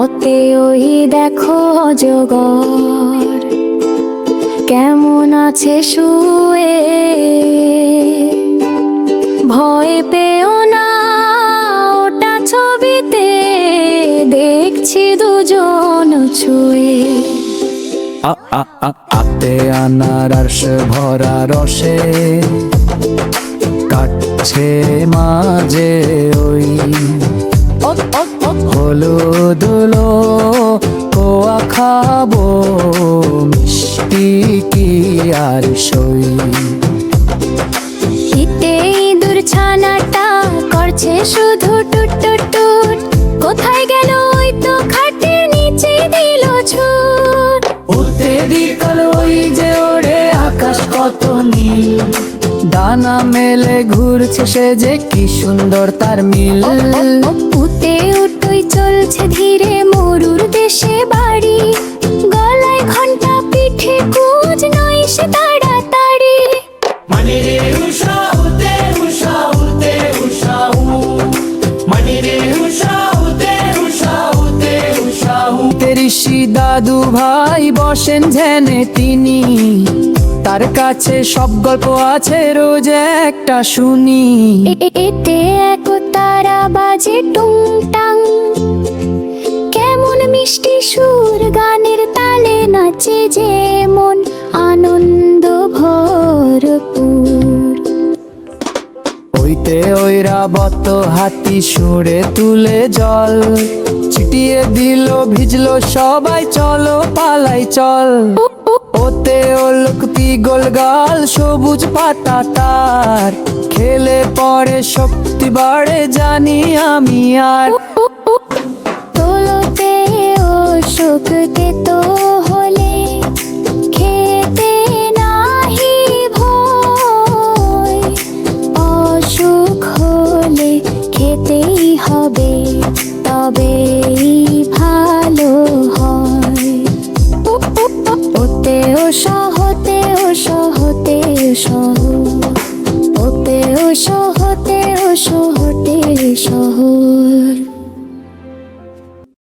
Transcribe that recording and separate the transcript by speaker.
Speaker 1: অতে ওই দেখো অজগর কেমন আছে শুয়ে, ভয় পেও না ওটা ছবিতে দেখছি দুজন ছুঁয়ে।
Speaker 2: আতে আনারস ভরা রসে কাটছে মাঝে ওই হলুদ কোয়া খাবো, মিষ্টি কি আর সই।
Speaker 1: শীতে ইঁদুর ছানাটা করছে শুধু টুট টুট টুট, কোথায় গেল ওই তো খাটের নিচে দিল ছুট।
Speaker 2: উঠতে বিকাল ওই যে ওরে আকাশ কত নীল, ডানা মেলে ঘুরছে সে যে কি সুন্দর তার মিল।
Speaker 1: উতে উঠোই চলছে ধীরে মরুর দেশে বাড়ি, গলায় ঘন্টা পিঠে কুঁজ নয় সে তাড়াতাড়ি।
Speaker 2: মনি রে উষা উতে উষা উতে উষা উ, মনি রে উষা উতে উষা উতে উষা উ। ঋষি দাদু ভাই বসেন ধ্যানে তিনি, তার কাছে সব গল্প আছে রোজ একটা শুনি।
Speaker 1: এতে এক তারা বাজে টুংটাং, কেমন মিষ্টি সুর গানের তালে নাচে যেমন আনন্দ ভরপুর।
Speaker 2: ওইতে ঐরাবত হাতি সুরে তুলে জল, ছিটিয়ে দিল ভিজলো সবাই চলো পালাই চল। ওতে ওলকতি গোলগাল সবুজ পাতা তার, খেলে পরে শক্তি বাড়ে জানি আমি আর।
Speaker 1: তোলোতে ও শোকতে তো